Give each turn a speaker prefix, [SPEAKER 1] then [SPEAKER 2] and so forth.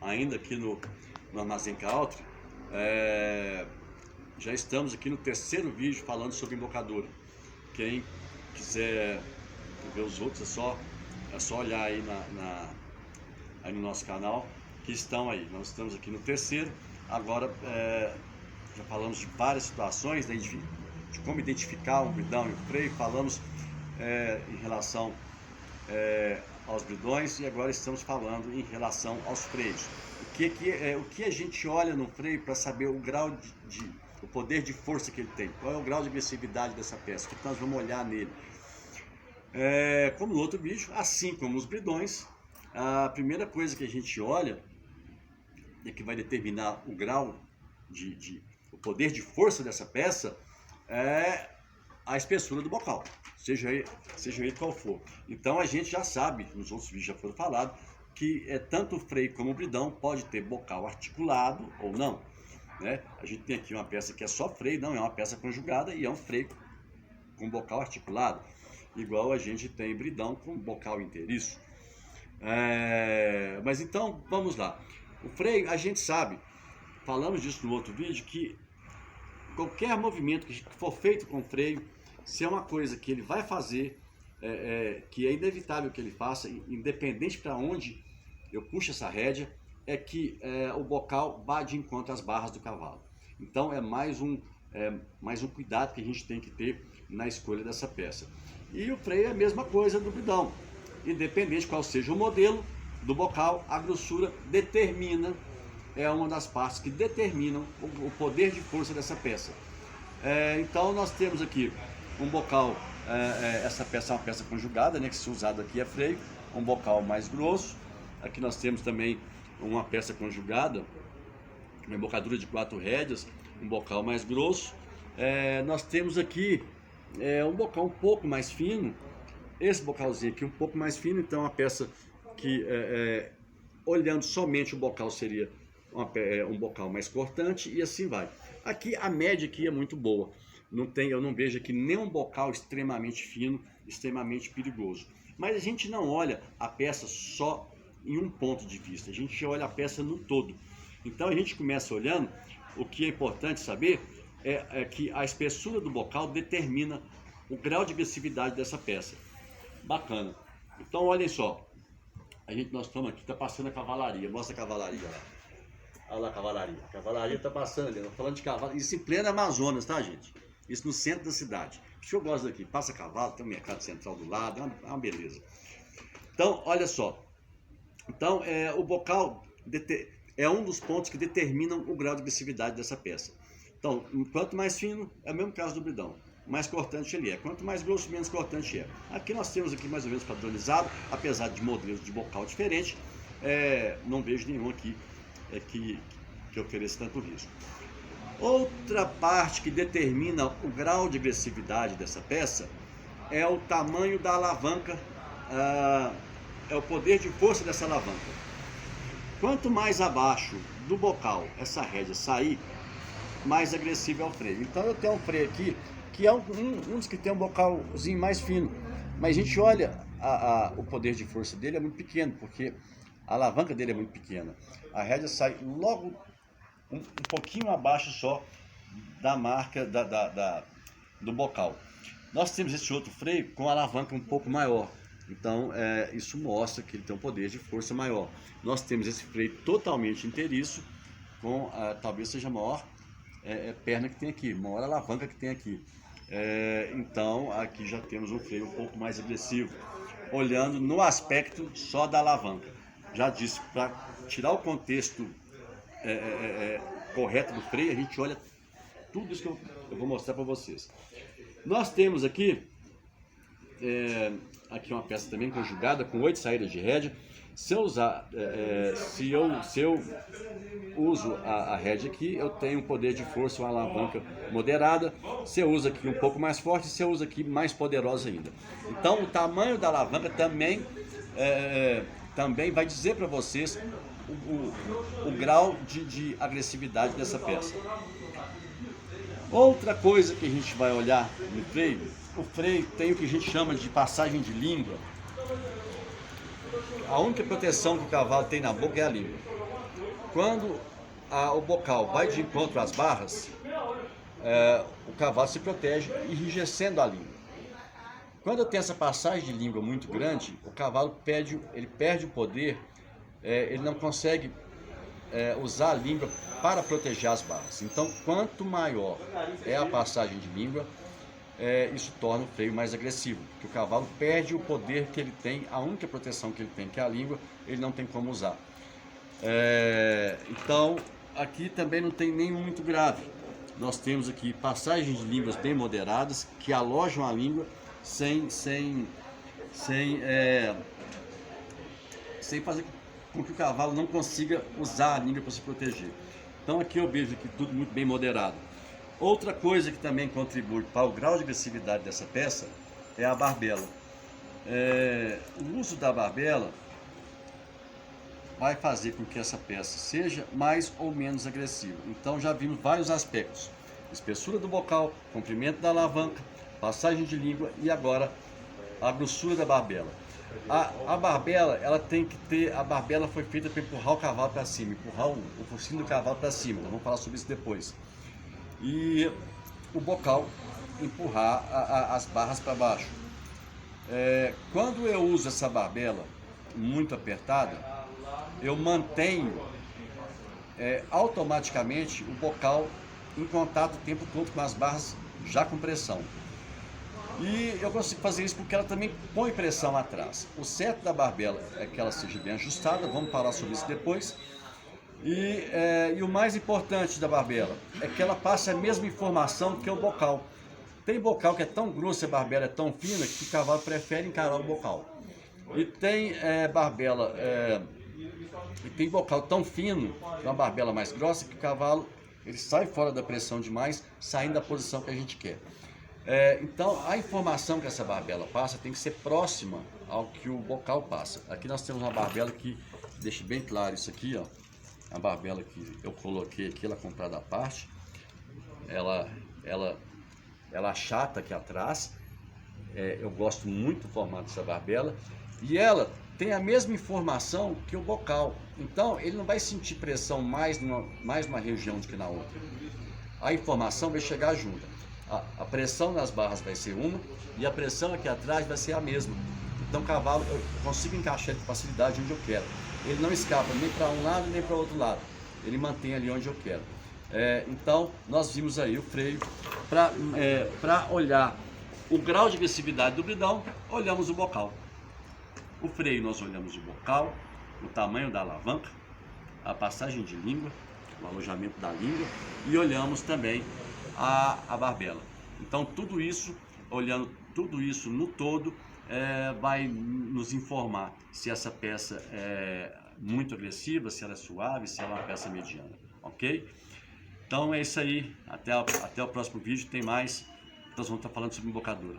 [SPEAKER 1] ainda aqui no Armazém Country. Já estamos aqui no terceiro vídeo falando sobre embocadura. Quem quiser ver os outros é só olhar aí, aí no nosso canal, que estão aí. Nós estamos aqui no terceiro. Agora já falamos de várias situações, né, de como identificar um bridão e um freio. Falamos em relação aos bridões, e agora estamos falando em relação aos freios. O que a gente olha no freio para saber o grau o poder de força que ele tem? Qual é o grau de agressividade dessa peça? O que nós vamos olhar nele? Como no outro vídeo, assim como os bridões, a primeira coisa que a gente olha e que vai determinar o grau o poder de força dessa peça é a espessura do bocal, seja ele qual for. Então a gente já sabe, nos outros vídeos já foi falado, que tanto o freio como o bridão pode ter bocal articulado ou não, né? A gente tem aqui uma peça que é só freio, não é uma peça conjugada, e é um freio com bocal articulado, igual a gente tem bridão com bocal inteiriço. Mas então, vamos lá. O freio, a gente sabe, falamos disso no outro vídeo, que qualquer movimento que for feito com freio, se é uma coisa que ele vai fazer, que é inevitável que ele faça, independente para onde eu puxo essa rédea, é que o bocal vá de encontro às barras do cavalo. Então é mais um cuidado que a gente tem que ter na escolha dessa peça. E o freio é a mesma coisa do bridão. Independente qual seja o modelo do bocal, a grossura determina, é uma das partes que determinam o poder de força dessa peça. Então nós temos aqui um bocal, essa peça é uma peça conjugada, né, que se usado aqui é freio, um bocal mais grosso. Aqui nós temos também uma peça conjugada, uma embocadura de 4 rédeas, um bocal mais grosso. Nós temos aqui um bocal um pouco mais fino, esse bocalzinho aqui um pouco mais fino, então uma peça que, olhando somente o bocal, seria um bocal mais cortante, e assim vai. Aqui a média aqui é muito boa, eu não vejo aqui nenhum bocal extremamente fino, extremamente perigoso. Mas a gente não olha a peça só em um ponto de vista, a gente olha a peça no todo. Então a gente começa olhando, o que é importante saber é que a espessura do bocal determina o grau de agressividade dessa peça. Bacana. Então olhem só, nós estamos aqui, está passando a cavalaria, mostra a cavalaria lá. Olha lá a cavalaria está passando ali, falando de cavalo, isso em pleno Amazonas, tá, gente? Isso no centro da cidade. Por isso que eu gosto daqui, passa cavalo, tem um mercado central do lado, é uma beleza. Então, olha só, então o bocal é um dos pontos que determinam o grau de agressividade dessa peça. Então, quanto mais fino, é o mesmo caso do bridão, mais cortante ele é. Quanto mais grosso, menos cortante é. Aqui nós temos aqui mais ou menos padronizado, apesar de modelos de bocal diferentes, não vejo nenhum aqui que ofereça tanto risco. Outra parte que determina o grau de agressividade dessa peça é o tamanho da alavanca, é o poder de força dessa alavanca. Quanto mais abaixo do bocal essa rédea sair, mais agressivo é o freio. Então eu tenho um freio aqui que é um dos que tem um bocalzinho mais fino, mas a gente olha o poder de força dele é muito pequeno, porque a alavanca dele é muito pequena. A rédea sai logo um pouquinho abaixo só da marca do bocal. Nós temos esse outro freio com a alavanca um pouco maior, então isso mostra que ele tem um poder de força maior. Nós temos esse freio totalmente inteiriço, com talvez seja a maior perna que tem aqui, maior alavanca que tem aqui. Então aqui já temos um freio um pouco mais agressivo, olhando no aspecto só da alavanca. Já disse, para tirar o contexto correto do freio, a gente olha tudo isso que eu vou mostrar para vocês. Nós temos aqui uma peça também conjugada com 8 saídas de rédea. Se eu uso a rédea aqui, eu tenho um poder de força, uma alavanca moderada. Se eu uso aqui um pouco mais forte, se eu uso aqui mais poderosa ainda. Então o tamanho da alavanca também vai dizer para vocês o grau de agressividade dessa peça. Outra coisa que a gente vai olhar no freio, o freio tem o que a gente chama de passagem de língua. A única proteção que o cavalo tem na boca é a língua. Quando o bocal vai de encontro às barras, o cavalo se protege, enrijecendo a língua. Quando eu tenho essa passagem de língua muito grande, o cavalo perde o poder, ele não consegue usar a língua para proteger as barras. Então, quanto maior é a passagem de língua, isso torna o freio mais agressivo, porque o cavalo perde o poder que ele tem, a única proteção que ele tem, que é a língua, ele não tem como usar. Então, aqui também não tem nenhum muito grave. Nós temos aqui passagens de línguas bem moderadas, que alojam a língua sem fazer com que o cavalo não consiga usar a língua para se proteger. Então aqui eu vejo aqui tudo muito bem moderado. Outra coisa que também contribui para o grau de agressividade dessa peça é a barbela. O uso da barbela vai fazer com que essa peça seja mais ou menos agressiva. Então já vimos vários aspectos: espessura do bocal, comprimento da alavanca, passagem de língua e agora a grossura da barbela. A barbela, ela tem que ter, a barbela foi feita para empurrar o cavalo para cima, empurrar o focinho do cavalo para cima. Nós vamos falar sobre isso depois. E o bocal empurrar as barras para baixo. Quando eu uso essa barbela muito apertada, eu mantenho automaticamente o bocal em contato o tempo todo com as barras já com pressão. E eu consigo fazer isso porque ela também põe pressão atrás. O certo da barbela é que ela seja bem ajustada, vamos falar sobre isso depois. E o mais importante da barbela é que ela passe a mesma informação que o bocal. Tem bocal que é tão grosso, a barbela é tão fina, que o cavalo prefere encarar o bocal. E tem tem bocal tão fino, uma barbela mais grossa, que o cavalo ele sai fora da pressão demais, saindo da posição que a gente quer. Então a informação que essa barbela passa tem que ser próxima ao que o bocal passa. Aqui nós temos uma barbela que deixa bem claro isso aqui, ó. A barbela que eu coloquei aqui, ela é comprada à parte. Ela achata aqui atrás. Eu gosto muito do formato dessa barbela. E ela tem a mesma informação que o bocal. Então ele não vai sentir pressão mais numa região do que na outra. A informação vai chegar junta. A pressão nas barras vai ser uma e a pressão aqui atrás vai ser a mesma. Então o cavalo, eu consigo encaixar ele com facilidade onde eu quero. Ele não escapa nem para um lado nem para o outro lado. Ele mantém ali onde eu quero. Então nós vimos aí o freio. Para olhar o grau de agressividade do bridão, olhamos o bocal. O freio nós olhamos o bocal, o tamanho da alavanca, a passagem de língua, o alojamento da língua e olhamos também a barbela. Então tudo isso, olhando tudo isso no todo, vai nos informar se essa peça é muito agressiva, se ela é suave, se ela é uma peça mediana, ok? Então é isso aí, até o próximo vídeo, tem mais, nós vamos estar falando sobre embocadura.